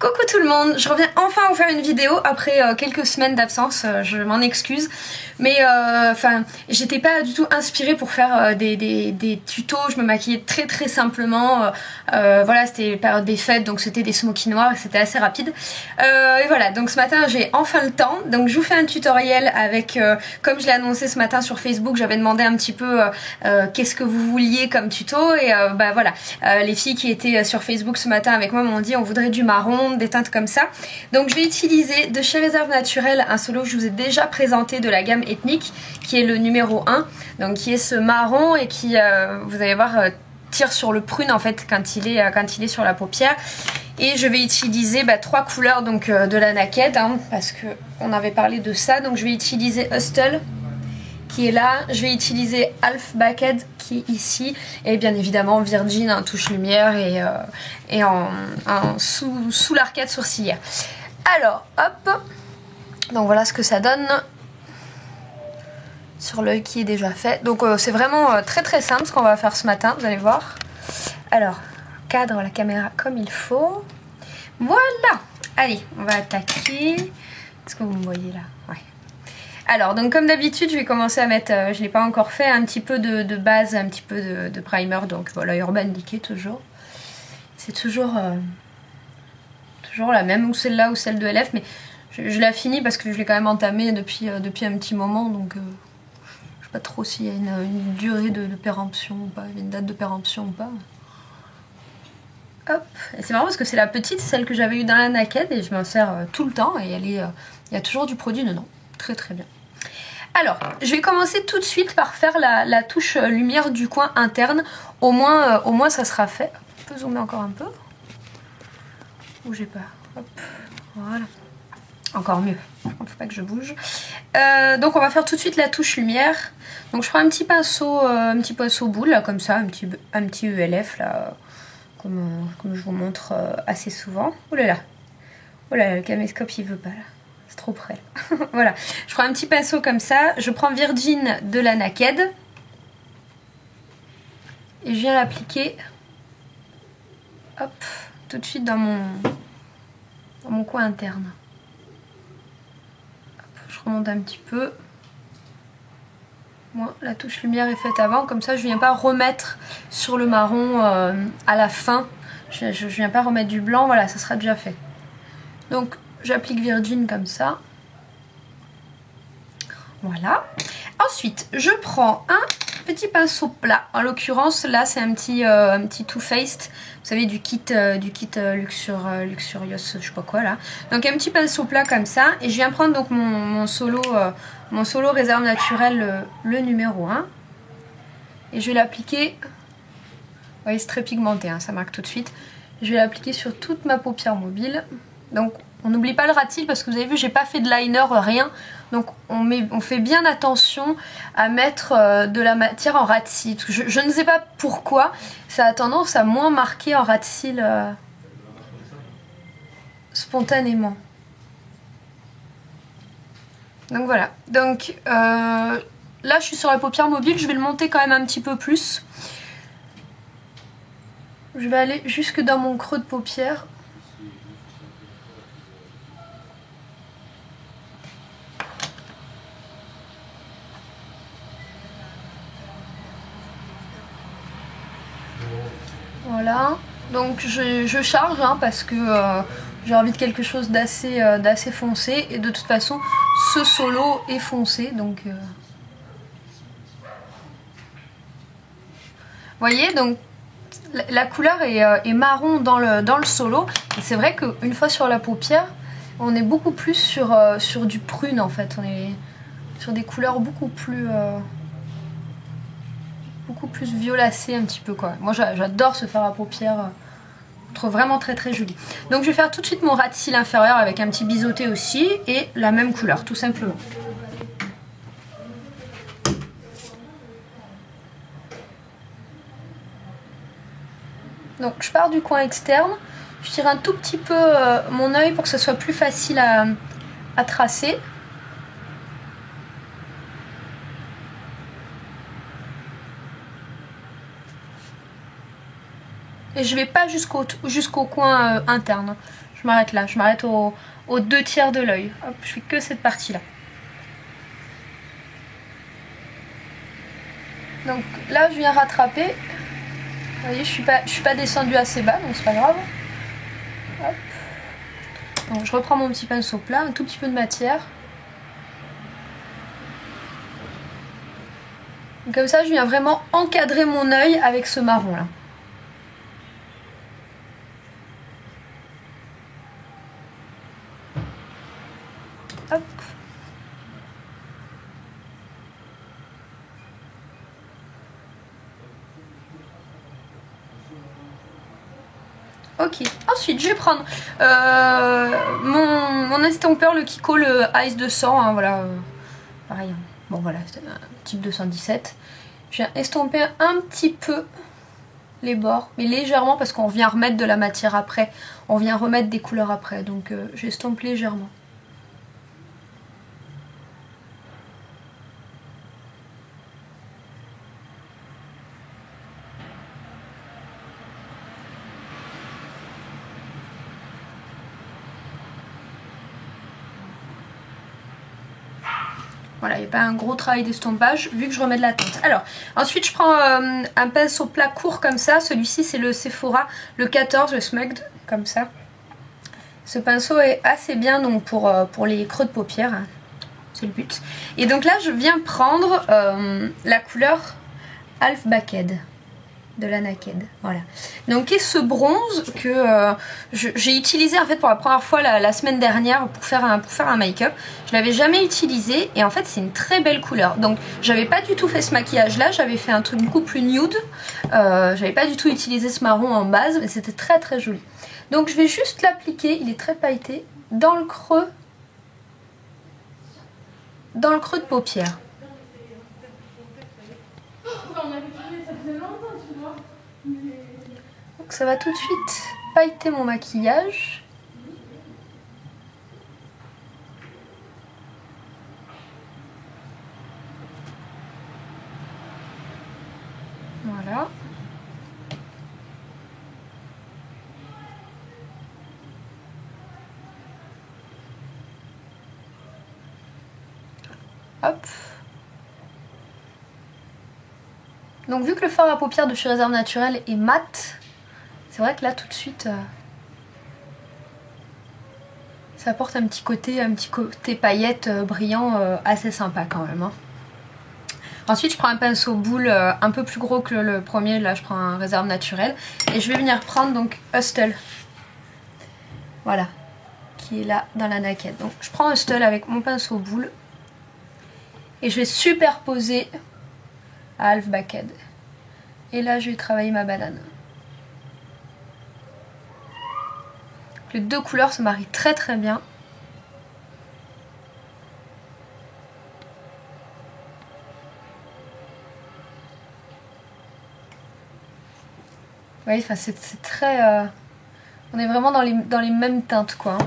Coucou tout le monde, je reviens enfin vous faire une vidéo après quelques semaines d'absence, je m'en excuse. Mais enfin, j'étais pas du tout inspirée pour faire des tutos, je me maquillais très simplement. Voilà, c'était période des fêtes, donc c'était des smoky noirs et c'était assez rapide. Et voilà, donc ce matin j'ai enfin le temps, donc je vous fais un tutoriel avec, comme je l'ai annoncé ce matin sur Facebook, j'avais demandé un petit peu qu'est-ce que vous vouliez comme tuto et bah voilà, les filles qui étaient sur Facebook ce matin avec moi m'ont dit on voudrait du marron, des teintes comme ça. Donc je vais utiliser de chez Réserve Naturelle un solo que je vous ai déjà présenté de la gamme ethnique qui est le numéro 1, donc qui est ce marron et qui vous allez voir tire sur le prune en fait quand il est sur la paupière. Et je vais utiliser trois couleurs donc de la Naked parce que on avait parlé de ça. Donc je vais utiliser Hustle qui est là, je vais utiliser Half Baked qui est ici et bien évidemment Virgin en touche lumière et sous l'arcade sourcilière. Alors hop, donc voilà ce que ça donne sur l'œil qui est déjà fait. Donc c'est vraiment très simple ce qu'on va faire ce matin, vous allez voir. Alors cadre la caméra comme il faut. Voilà, allez on va attaquer. Est-ce que vous me voyez là? Ouais. Alors donc comme d'habitude je vais commencer à mettre, je ne l'ai pas encore fait, un petit peu de base, un petit peu de primer. Donc voilà, Urban Decay toujours. C'est toujours la même, ou celle-là ou celle de LF, mais je la finis parce que je l'ai quand même entamée depuis un petit moment. Donc je ne sais pas trop s'il y a une durée de péremption ou pas, une date de péremption ou pas. Hop, et c'est marrant parce que c'est la petite, celle que j'avais eue dans la Naked et je m'en sers tout le temps et il y a toujours du produit dedans. Très bien. Alors, je vais commencer tout de suite par faire la touche lumière du coin interne. Au moins ça sera fait. On peut zoomer encore un peu. Bougez pas. Hop, voilà. Encore mieux. Il ne faut pas que je bouge. Donc on va faire tout de suite la touche lumière. Donc je prends un petit pinceau boule, là, comme ça, un petit ELF, là, comme je vous montre assez souvent. Oh là là, le caméscope il veut pas là. C'est trop près. Voilà, je prends un petit pinceau comme ça, je prends Virgin de la Naked et je viens l'appliquer, hop, tout de suite dans mon coin interne. Hop, je remonte un petit peu. Moi, la touche lumière est faite avant, comme ça je viens pas remettre sur le marron à la fin. Je viens pas remettre du blanc, voilà, ça sera déjà fait. Donc j'applique Virgin comme ça. Voilà. Ensuite, je prends un petit pinceau plat. En l'occurrence, là, c'est un petit Too Faced. Vous savez, du kit Luxurious, je sais pas quoi, là. Donc, un petit pinceau plat comme ça. Et je viens prendre donc mon solo Réserve Naturelle, le numéro 1. Et je vais l'appliquer. Vous voyez, c'est très pigmenté, hein, ça marque tout de suite. Je vais l'appliquer sur toute ma paupière mobile. Donc, on n'oublie pas le ras de cils parce que vous avez vu, j'ai pas fait de liner, rien. Donc on fait bien attention à mettre de la matière en ras de cils. Je ne sais pas pourquoi, ça a tendance à moins marquer en ras de cils spontanément. Donc voilà. Donc là je suis sur la paupière mobile, je vais le monter quand même un petit peu plus. Je vais aller jusque dans mon creux de paupière. Voilà, donc je charge parce que j'ai envie de quelque chose d'assez foncé et de toute façon ce solo est foncé donc vous voyez, donc la couleur est marron dans le solo et c'est vrai qu'une fois sur la paupière on est beaucoup plus sur du prune en fait, on est sur des couleurs beaucoup plus violacées un petit peu quoi. Moi j'adore ce fard à paupières, je trouve vraiment très joli. Donc je vais faire tout de suite mon ras de cils inférieur avec un petit biseauté aussi et la même couleur tout simplement. Donc je pars du coin externe, je tire un tout petit peu mon œil pour que ce soit plus facile à tracer. Et je vais pas jusqu'au coin interne. Je m'arrête là, je m'arrête aux 2/3 de l'œil. Hop, je fais que cette partie là. Donc là je viens rattraper. Vous voyez, je suis pas descendue assez bas, donc c'est pas grave. Hop. Donc je reprends mon petit pinceau plat, un tout petit peu de matière. Donc, comme ça je viens vraiment encadrer mon œil avec ce marron là. Hop. Ok, ensuite je vais prendre mon estompeur, le Kiko, le Ice 200, hein, voilà, pareil, bon voilà, c'est un type 217. Je viens estomper un petit peu les bords, mais légèrement parce qu'on vient remettre de la matière après, on vient remettre des couleurs après, donc j'estompe légèrement. Voilà, il n'y a pas un gros travail d'estompage vu que je remets de la teinte. Alors, ensuite je prends un pinceau plat court comme ça. Celui-ci c'est le Sephora, le 14, le Smudged, comme ça. Ce pinceau est assez bien donc pour les creux de paupières, hein. C'est le but. Et donc là je viens prendre la couleur Half Baked de la Naked, voilà. Donc et ce bronze que j'ai utilisé en fait pour la première fois la semaine dernière pour faire un make-up. Je l'avais jamais utilisé et en fait c'est une très belle couleur. Donc j'avais pas du tout fait ce maquillage là, j'avais fait un truc beaucoup plus nude. J'avais pas du tout utilisé ce marron en base, mais c'était très très joli. Donc je vais juste l'appliquer, il est très pailleté, dans le creux de paupière. Donc ça va tout de suite pailleter mon maquillage. Voilà. Hop. Donc vu que le fard à paupières de chez Réserve Naturelle est mat, c'est vrai que là tout de suite ça apporte un petit côté paillette brillant assez sympa quand même, hein. Ensuite je prends un pinceau boule un peu plus gros que le premier, là je prends un Réserve Naturelle et je vais venir prendre donc Hustle, voilà, qui est là dans la Naked. Donc je prends Hustle avec mon pinceau boule et je vais superposer à Half Baked. Et là je vais travailler ma banane. Les deux couleurs se marient très très bien. Vous voyez, enfin, c'est très... on est vraiment dans les mêmes teintes quoi.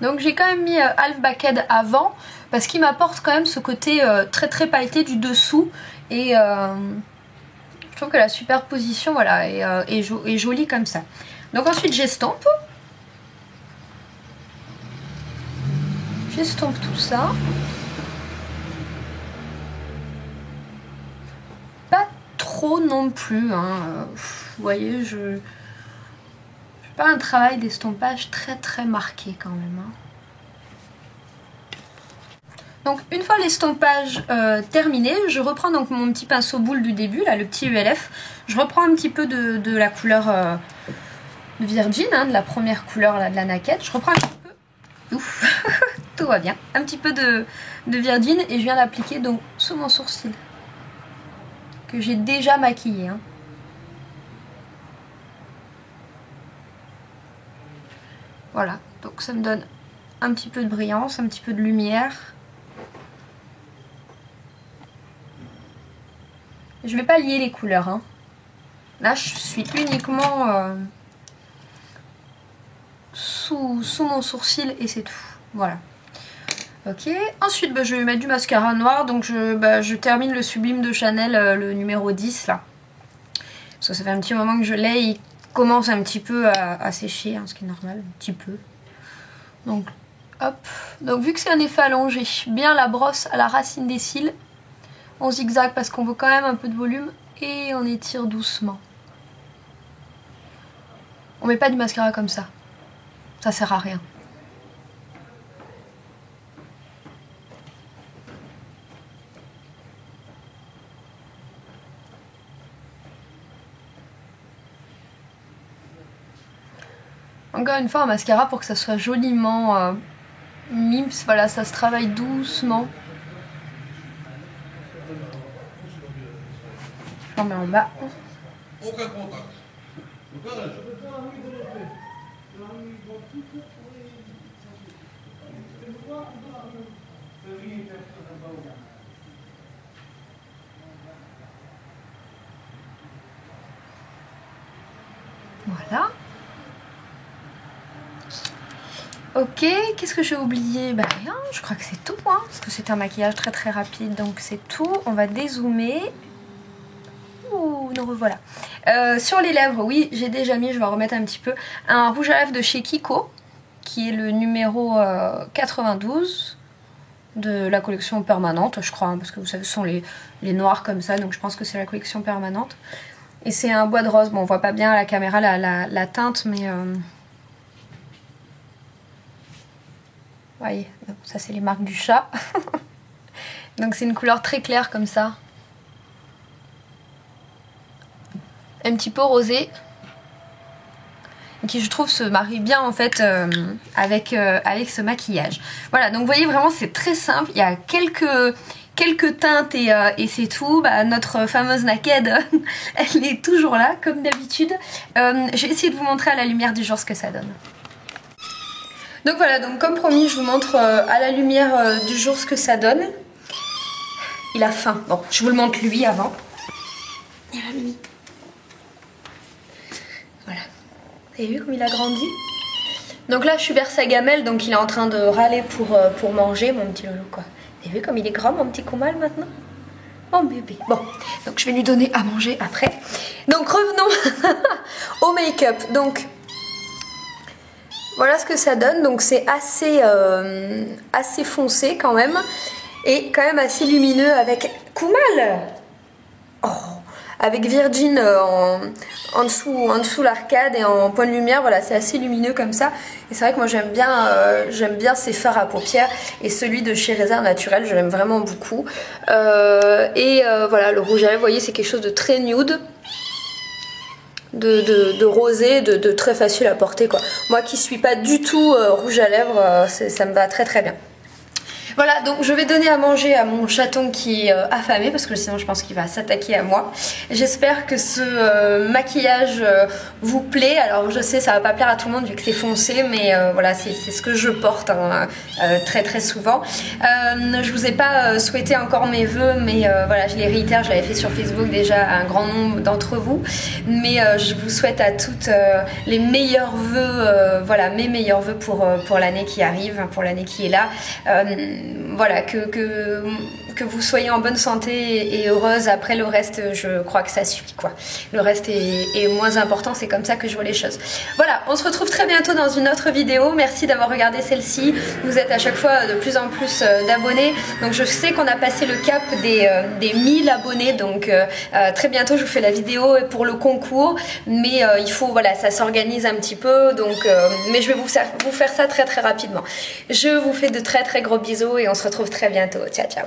Donc j'ai quand même mis Half Baked avant parce qu'il m'apporte quand même ce côté très très pailleté du dessous et je trouve que la superposition voilà, est jolie comme ça. Donc ensuite j'estompe. J'estompe tout ça. Pas trop non plus, hein. Vous voyez, je fais pas un travail d'estompage très très marqué quand même, hein. Donc une fois l'estompage terminé, je reprends donc mon petit pinceau boule du début, là, le petit ULF. Je reprends un petit peu de la couleur de Virgin, hein, de la première couleur là, de la Naked. Je reprends un petit peu, ouf, tout va bien, un petit peu de Virgin et je viens l'appliquer donc sous mon sourcil que j'ai déjà maquillé, hein. Voilà, donc ça me donne un petit peu de brillance, un petit peu de lumière. Je vais pas lier les couleurs, hein. Là je suis uniquement sous mon sourcil et c'est tout. Voilà. Ok. Ensuite bah, je vais mettre du mascara noir. Donc je termine le Sublime de Chanel, le numéro 10 là. Parce que ça fait un petit moment que je l'ai, il commence un petit peu à sécher, hein, ce qui est normal, un petit peu. Donc hop, donc vu que c'est un effet allongé, bien la brosse à la racine des cils, on zigzag parce qu'on veut quand même un peu de volume et on étire doucement. On met pas du mascara comme ça sert à rien. Encore une fois, un mascara pour que ça soit joliment mimes, voilà, ça se travaille doucement. On met en bas. Aucun contact. Voilà. Ok, qu'est-ce que j'ai oublié? Bah rien, je crois que c'est tout, hein, parce que c'est un maquillage très rapide, donc c'est tout. On va dézoomer. Ouh, nous revoilà. Sur les lèvres, oui, j'ai déjà mis, je vais en remettre un petit peu, un rouge à lèvres de chez Kiko, qui est le numéro 92 de la collection permanente, je crois, hein, parce que vous savez, ce sont les noirs comme ça, donc je pense que c'est la collection permanente. Et c'est un bois de rose, bon on voit pas bien à la caméra la teinte, mais... voyez, ça c'est les marques du chat. Donc c'est une couleur très claire comme ça. Un petit peu rosé. Qui je trouve se marie bien en fait avec ce maquillage. Voilà, donc vous voyez vraiment c'est très simple. Il y a quelques teintes et c'est tout. Bah, notre fameuse naked, elle est toujours là comme d'habitude. Je vais essayer de vous montrer à la lumière du jour ce que ça donne. Donc voilà, donc comme promis, je vous montre à la lumière du jour ce que ça donne. Il a faim. Bon, je vous le montre lui avant. Il a mis. Voilà. Vous avez vu comme il a grandi? Donc là, je suis vers sa gamelle, donc il est en train de râler pour manger, mon petit loulou, quoi. Vous avez vu comme il est grand, mon petit Koumal, maintenant? Oh bébé. Bon, donc je vais lui donner à manger après. Donc revenons au make-up. Donc... voilà ce que ça donne, donc c'est assez foncé quand même, et quand même assez lumineux avec Koumal, oh, avec Virgin en dessous l'arcade et en point de lumière, voilà c'est assez lumineux comme ça, et c'est vrai que moi j'aime bien ces fards à paupières, et celui de chez Réserve Naturelle, je l'aime vraiment beaucoup, voilà le rouge à lèvres, vous voyez c'est quelque chose de très nude, de rosé, de très facile à porter quoi. Moi qui suis pas du tout rouge à lèvres, ça me va très bien. Voilà, donc je vais donner à manger à mon chaton qui est affamé parce que sinon je pense qu'il va s'attaquer à moi. J'espère que ce maquillage vous plaît. Alors je sais ça va pas plaire à tout le monde vu que c'est foncé, mais voilà c'est ce que je porte hein, très souvent. Je vous ai pas souhaité encore mes vœux, mais voilà je les réitère, je l'avais fait sur Facebook déjà à un grand nombre d'entre vous. Mais je vous souhaite à toutes les meilleurs vœux, voilà mes meilleurs vœux pour l'année qui arrive, pour l'année qui est là. Voilà, que vous soyez en bonne santé et heureuse. Après le reste, je crois que ça suffit quoi. Le reste est moins important, c'est comme ça que je vois les choses. Voilà, on se retrouve très bientôt dans une autre vidéo. Merci d'avoir regardé celle-ci. Vous êtes à chaque fois de plus en plus d'abonnés. Donc je sais qu'on a passé le cap des 1000 abonnés. Donc très bientôt je vous fais la vidéo pour le concours. Mais il faut, voilà, ça s'organise un petit peu. Donc, mais je vais vous faire ça très rapidement. Je vous fais de très gros bisous et on se retrouve très bientôt. Ciao ciao.